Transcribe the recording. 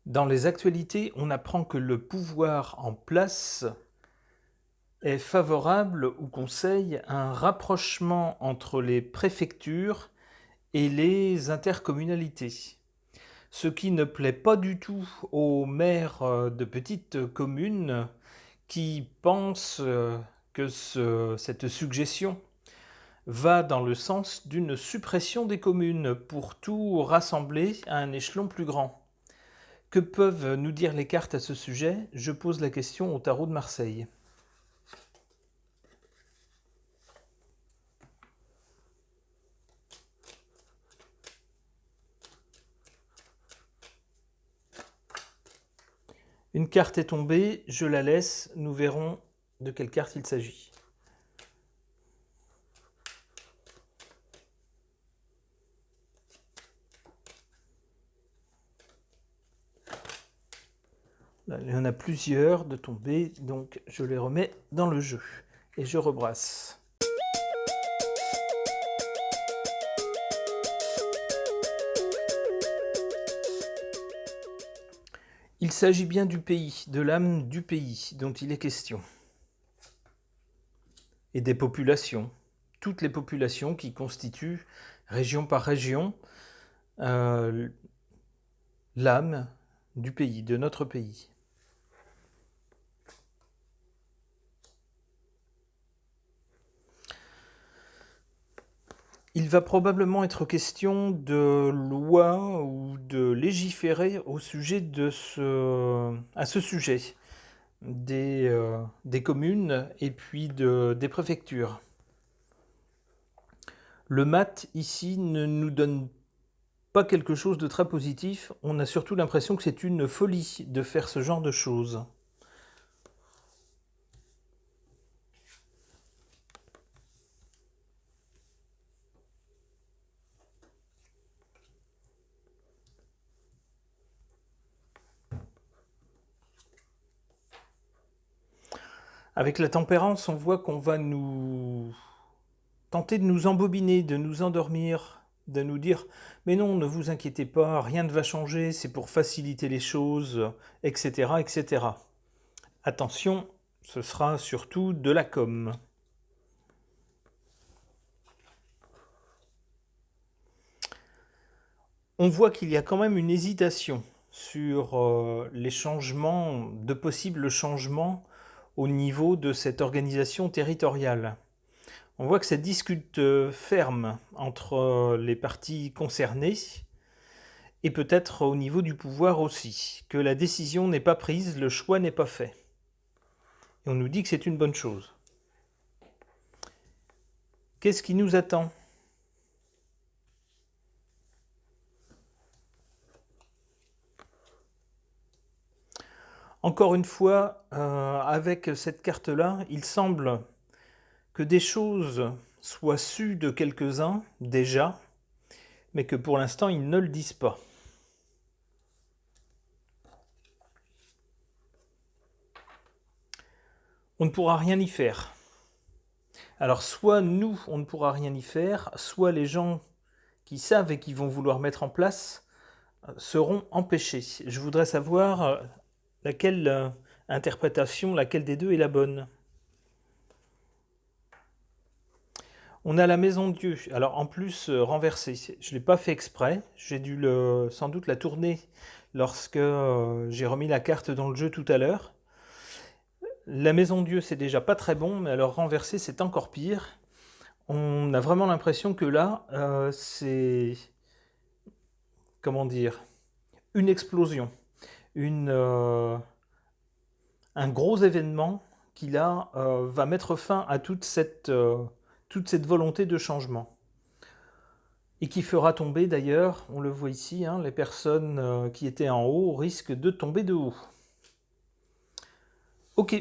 Dans les actualités, on apprend que le pouvoir en place est favorable ou conseille un rapprochement entre les préfectures et les intercommunalités. Ce qui ne plaît pas du tout aux maires de petites communes qui pensent que cette suggestion va dans le sens d'une suppression des communes pour tout rassembler à un échelon plus grand. Que peuvent nous dire les cartes à ce sujet? Je pose la question au tarot de Marseille. Une carte est tombée, je la laisse, nous verrons de quelle carte il s'agit. Là, il y en a plusieurs de tombées, donc je les remets dans le jeu et je rebrasse. Il s'agit bien du pays, de l'âme du pays dont il est question. Et des populations, toutes les populations qui constituent, région par région, l'âme du pays, de notre pays. Il va probablement être question de loi ou de légiférer au sujet à ce sujet des communes et puis des préfectures. Le mat ici ne nous donne pas quelque chose de très positif, on a surtout l'impression que c'est une folie de faire ce genre de choses. Avec la tempérance, on voit qu'on va nous tenter de nous embobiner, de nous endormir, de nous dire « mais non, ne vous inquiétez pas, rien ne va changer, c'est pour faciliter les choses, etc. etc. » Attention, ce sera surtout de la com. On voit qu'il y a quand même une hésitation sur les changements, de possibles changements au niveau de cette organisation territoriale. On voit que ça discute ferme entre les parties concernées et peut-être au niveau du pouvoir aussi, que la décision n'est pas prise, le choix n'est pas fait. Et on nous dit que c'est une bonne chose. Qu'est-ce qui nous attend ? Encore une fois, avec cette carte-là, il semble que des choses soient sues de quelques-uns déjà, mais que pour l'instant ils ne le disent pas. On ne pourra rien y faire. Alors soit nous, on ne pourra rien y faire, soit les gens qui savent et qui vont vouloir mettre en place seront empêchés. Je voudrais savoir laquelle interprétation, laquelle des deux est la bonne. On a la maison de Dieu, alors en plus renversée. Je ne l'ai pas fait exprès, j'ai dû sans doute la tourner lorsque j'ai remis la carte dans le jeu tout à l'heure. La maison de Dieu, c'est déjà pas très bon, mais alors renversée, c'est encore pire. On a vraiment l'impression que là, c'est... comment dire ? Une explosion. Un gros événement qui là va mettre fin à toute cette volonté de changement. Et qui fera tomber d'ailleurs, on le voit ici, hein, les personnes qui étaient en haut risquent de tomber de haut. Ok.